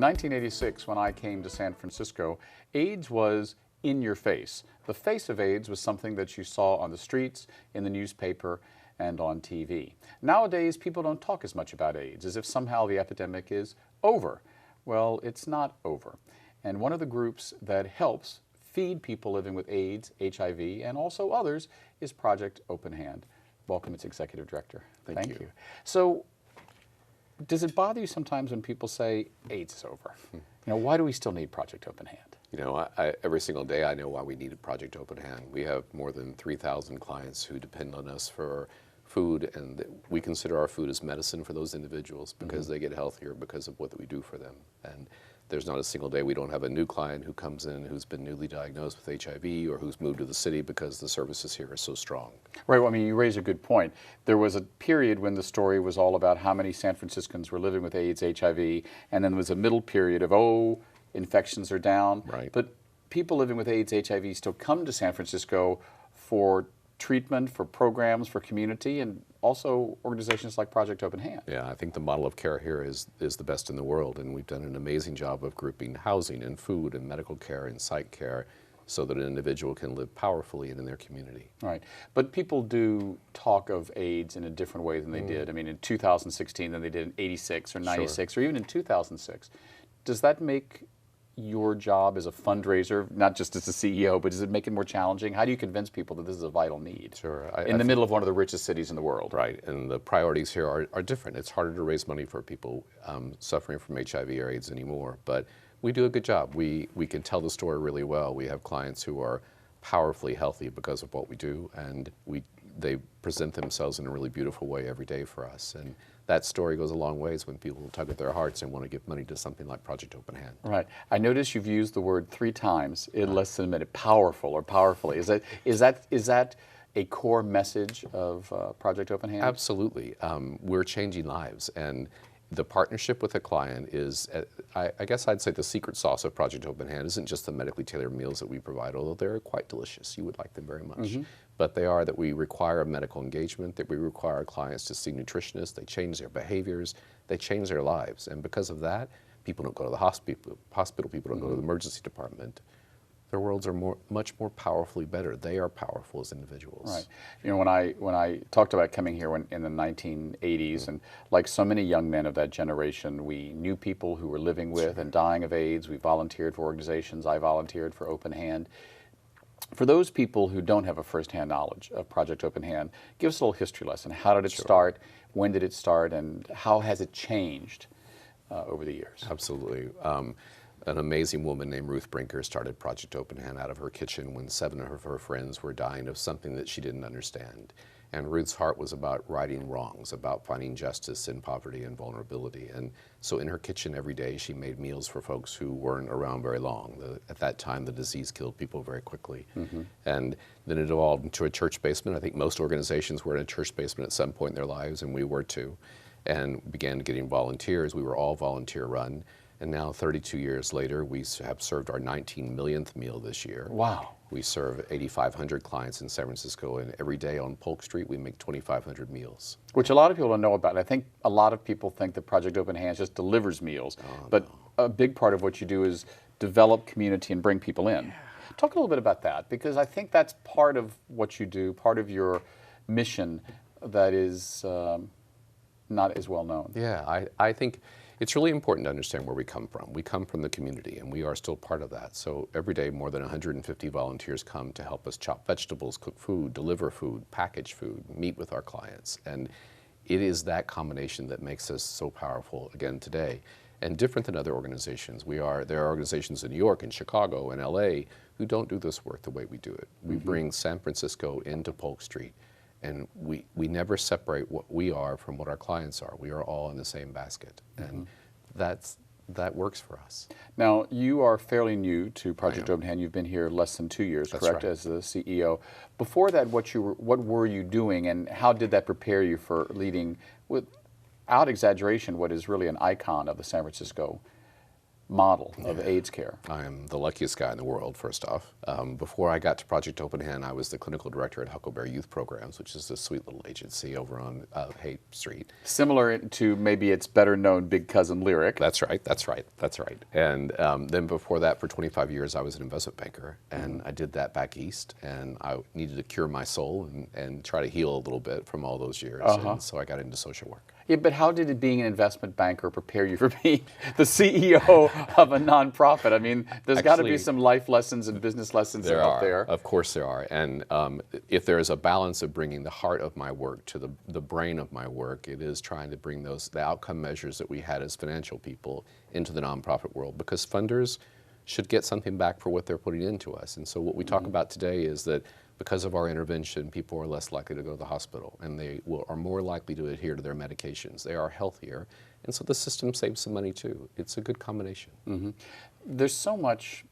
1986, when I came to San Francisco, AIDS was in your face. The face of AIDS was something that you saw on the streets, in the newspaper, and on TV. Nowadays, people don't talk as much about AIDS, as if somehow the epidemic is over. Well, it's not over. And one of the groups that helps feed people living with AIDS, HIV, and also others is Project Open Hand. Welcome, its Executive Director. Thank you. So, does it bother you sometimes when people say AIDS is over? You know, why do we still need Project Open Hand? You know, every single day I know why we needed Project Open Hand. We have more than 3,000 clients who depend on us for food, and we consider our food as medicine for those individuals because they get healthier because of what we do for them. And there's not a single day we don't have a new client who comes in who's been newly diagnosed with HIV or who's moved to the city because the services here are so strong. Right, well, I mean, you raise a good point. There was a period when the story was all about how many San Franciscans were living with AIDS, HIV, and then there was a middle period of, oh, infections are down. Right. But people living with AIDS, HIV still come to San Francisco for treatment, for programs, for community, and also organizations like Project Open Hand. Yeah, I think the model of care here is the best in the world, and we've done an amazing job of grouping housing and food and medical care and psych care so that an individual can live powerfully and in their community. Right, but people do talk of AIDS in a different way than they did. I mean, in 2016 than they did in 86 or 96 or even in 2006. Does that make your job as a fundraiser, not just as a CEO, but does it make it more challenging? How do you convince people that this is a vital need? Sure. In the middle of one of the richest cities in the world. Right, and the priorities here are different. It's harder to raise money for people suffering from HIV or AIDS anymore, but we do a good job. We can tell the story really well. We have clients who are powerfully healthy because of what we do, and they present themselves in a really beautiful way every day for us. And that story goes a long ways when people tug at their hearts and want to give money to something like Project Open Hand. Right. I notice you've used the word 3 times in less than a minute. Powerful or powerfully. Is that a core message of Project Open Hand? Absolutely. We're changing lives, and the partnership with a client is, I guess I'd say the secret sauce of Project Open Hand isn't just the medically tailored meals that we provide, although they're quite delicious. You would like them very much. But they are that we require medical engagement, that we require our clients to see nutritionists, they change their behaviors, they change their lives. And because of that, people don't go to the hospital, people don't go to the emergency department. Their worlds are much more powerfully better. They are powerful as individuals. Right. You know, when I talked about coming here in the 1980s, and like so many young men of that generation, we knew people who were living with and dying of AIDS. We volunteered for organizations. I volunteered for Open Hand. For those people who don't have a firsthand knowledge of Project Open Hand, give us a little history lesson. How did it start? When did it start? And how has it changed over the years? Absolutely. An amazing woman named Ruth Brinker started Project Open Hand out of her kitchen when 7 of her friends were dying of something that she didn't understand. And Ruth's heart was about righting wrongs, about finding justice in poverty and vulnerability. And so in her kitchen every day, she made meals for folks who weren't around very long. At that time, the disease killed people very quickly. And then it evolved into a church basement. I think most organizations were in a church basement at some point in their lives, and we were too. And began getting volunteers. We were all volunteer run. And now, 32 years later, we have served our 19 millionth meal this year. Wow. We serve 8,500 clients in San Francisco, and every day on Polk Street, we make 2,500 meals. Which a lot of people don't know about. I think a lot of people think that Project Open Hands just delivers meals, but a big part of what you do is develop community and bring people in. Yeah. Talk a little bit about that, because I think that's part of what you do, part of your mission that is not as well known. Yeah, I think it's really important to understand where we come from. We come from the community, and we are still part of that. So every day, more than 150 volunteers come to help us chop vegetables, cook food, deliver food, package food, meet with our clients. And it is that combination that makes us so powerful again today. And different than other organizations. There are organizations in New York and Chicago and LA who don't do this work the way we do it. We bring San Francisco into Polk Street, and we never separate what we are from what our clients are. We are all in the same basket, and that works for us. Now, you are fairly new to Project Open Hand. You've been here less than 2 years, That's correct, right. as the CEO. Before that, what were you doing, and how did that prepare you for leading, without exaggeration, what is really an icon of the San Francisco model of AIDS care? I am the luckiest guy in the world, first off. Before I got to Project Open Hand, I was the clinical director at Huckleberry Youth Programs, which is a sweet little agency over on Haight Street. Similar to maybe its better known Big Cousin Lyric. That's right, that's right, that's right. And then before that, for 25 years, I was an investment banker, and I did that back east, and I needed to cure my soul and try to heal a little bit from all those years, and so I got into social work. Yeah, but how did being an investment banker prepare you for being the CEO of a nonprofit? I mean, there's got to be some life lessons and business lessons out there. Of course there are. And if there is a balance of bringing the heart of my work to the brain of my work, it is trying to bring the outcome measures that we had as financial people into the nonprofit world, because funders should get something back for what they're putting into us. And so what we talk about today is that because of our intervention, people are less likely to go to the hospital, and they are more likely to adhere to their medications. They are healthier, and so the system saves some money too. It's a good combination. There's so much,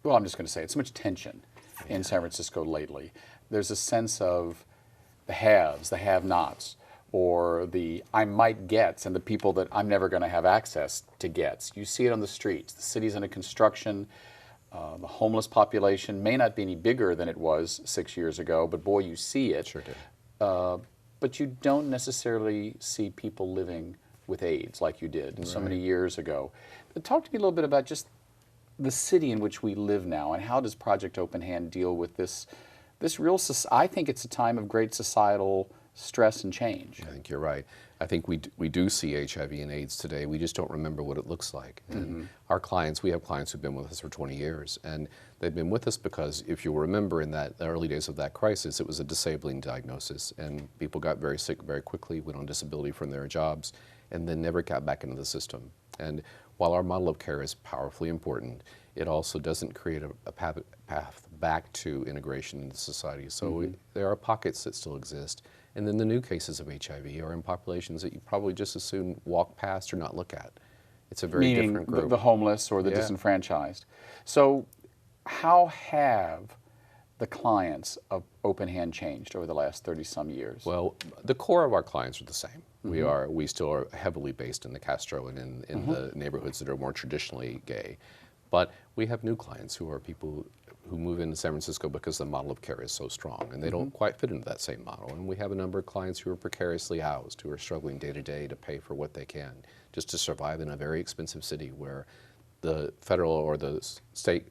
well, I'm just going to say it, so much tension in San Francisco lately. There's a sense of the haves, the have-nots, or the I might gets, and the people that I'm never going to have access to gets. You see it on the streets. The city's under construction. The homeless population may not be any bigger than it was 6 years ago, but boy, you see it. Sure do. But you don't necessarily see people living with AIDS like you did so many years ago. But talk to me a little bit about just the city in which we live now, and how does Project Open Hand deal with this real, I think it's a time of great societal stress and change. I think you're right. I think we do see HIV and AIDS today. We just don't remember what it looks like. And our clients, we have clients who've been with us for 20 years, and they've been with us because, if you remember, in the early days of that crisis, it was a disabling diagnosis, and people got very sick very quickly, went on disability from their jobs, and then never got back into the system. And while our model of care is powerfully important, it also doesn't create a path back to integration into society. So there are pockets that still exist. And then the new cases of HIV are in populations that you probably just as soon walk past or not look at. It's a very different group. Meaning the homeless or the disenfranchised. So how have the clients of Open Hand changed over the last 30-some years? Well, the core of our clients are the same. We still are heavily based in the Castro and in the neighborhoods that are more traditionally gay. But we have new clients who are people who move into San Francisco because the model of care is so strong, and they don't quite fit into that same model. And we have a number of clients who are precariously housed, who are struggling day to day to pay for what they can, just to survive in a very expensive city where the federal or the state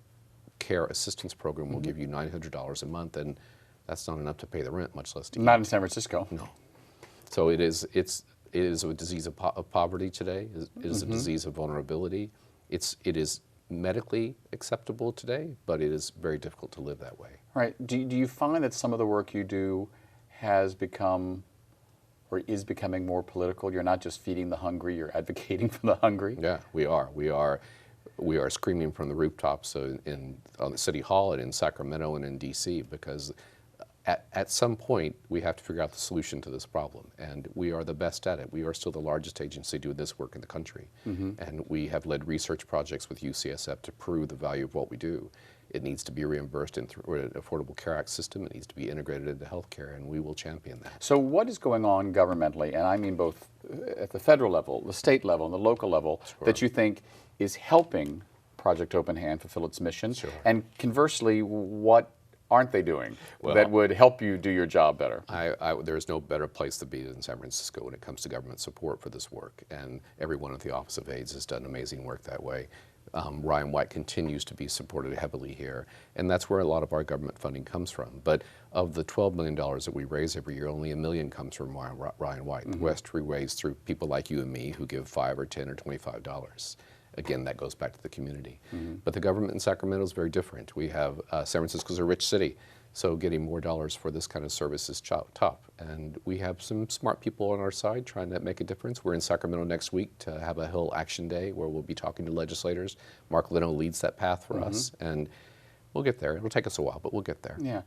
care assistance program will give you $900 a month, and that's not enough to pay the rent, much less to eat. Not in San Francisco. No. So it is a disease of poverty today. It is a disease of vulnerability. It is medically acceptable today, but it is very difficult to live that way. Right. Do you find that some of the work you do has become or is becoming more political? You're not just feeding the hungry, you're advocating for the hungry? Yeah, we are. We are screaming from the rooftops on the City Hall and in Sacramento and in D.C. because at some point we have to figure out the solution to this problem, and we are the best at it. We are still the largest agency doing this work in the country, and we have led research projects with UCSF to prove the value of what we do. It needs to be reimbursed through an Affordable Care Act system. It needs to be integrated into healthcare, and we will champion that. So what is going on governmentally, and I mean both at the federal level, the state level, and the local level, that you think is helping Project Open Hand fulfill its mission? And conversely, what aren't they doing that would help you do your job better? There's no better place to be than San Francisco when it comes to government support for this work, and everyone at the Office of AIDS has done amazing work that way. Ryan White continues to be supported heavily here, and that's where a lot of our government funding comes from. But of the $12 million that we raise every year, only $1 million comes from Ryan White. The rest we raise through people like you and me who give $5 or $10 or $25. Again, that goes back to the community. But the government in Sacramento is very different. We have, San Francisco's a rich city, so getting more dollars for this kind of service is tough. And we have some smart people on our side trying to make a difference. We're in Sacramento next week to have a Hill Action Day where we'll be talking to legislators. Mark Leno leads that path for us, and we'll get there. It'll take us a while, but we'll get there. Yeah.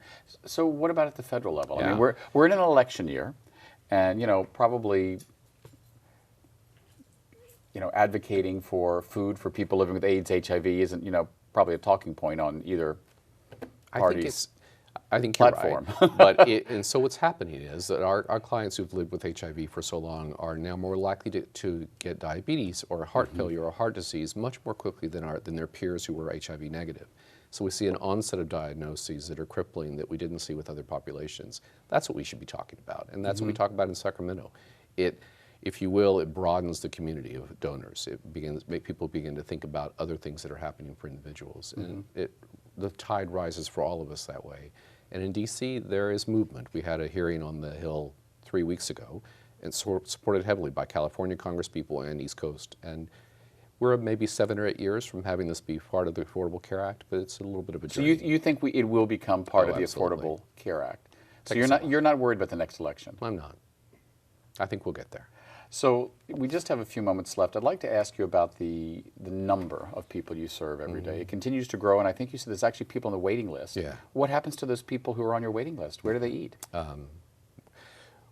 So what about at the federal level? I mean, we're in an election year, and probably advocating for food for people living with AIDS, HIV isn't, probably a talking point on either parties. I think you're platform. Right. And so what's happening is that our clients who've lived with HIV for so long are now more likely to get diabetes or heart failure or heart disease much more quickly than their peers who were HIV negative. So we see an onset of diagnoses that are crippling that we didn't see with other populations. That's what we should be talking about, and that's what we talk about in Sacramento. If you will, it broadens the community of donors. People begin to think about other things that are happening for individuals, and the tide rises for all of us that way. And in DC, there is movement. We had a hearing on the Hill 3 weeks ago, and supported heavily by California Congresspeople and East Coast. And we're maybe 7 or 8 years from having this be part of the Affordable Care Act, but it's a little bit of a journey. So you think it will become part of the Affordable Care Act? So you're not worried about the next election? I'm not. I think we'll get there. So we just have a few moments left. I'd like to ask you about the number of people you serve every day. It continues to grow, and I think you said there's actually people on the waiting list. Yeah. What happens to those people who are on your waiting list? Where do they eat?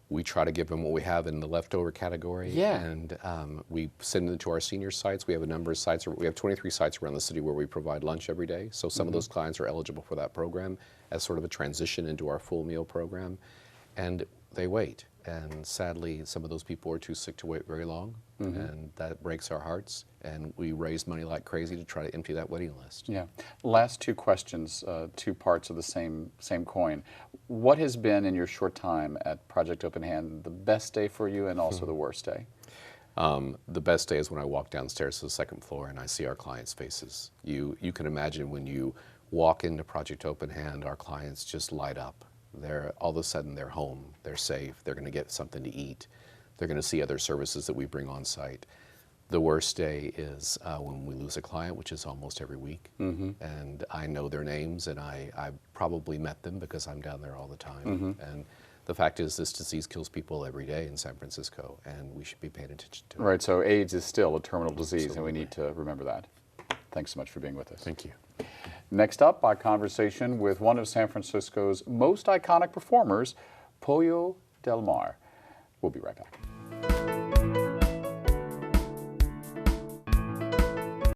We try to give them what we have in the leftover category, Yeah. and we send them to our senior sites. We have a number of sites. We have 23 sites around the city where we provide lunch every day. So some of those clients are eligible for that program as sort of a transition into our full meal program, and they wait. And sadly, some of those people are too sick to wait very long, and that breaks our hearts. And we raise money like crazy to try to empty that waiting list. Yeah. Last two questions, two parts of the same coin. What has been, in your short time at Project Open Hand, the best day for you and also the worst day? The best day is when I walk downstairs to the second floor and I see our clients' faces. You can imagine when you walk into Project Open Hand, our clients just light up. All of a sudden they're home, they're safe, they're going to get something to eat, they're going to see other services that we bring on site. The worst day is when we lose a client, which is almost every week, and I know their names, and I probably met them because I'm down there all the time. And the fact is, this disease kills people every day in San Francisco, and we should be paying attention to it. Right, so AIDS is still a terminal disease, Absolutely. and we need to remember that. Thanks so much for being with us. Thank you. Next up, our conversation with one of San Francisco's most iconic performers, Pollo Del Mar. We'll be right back.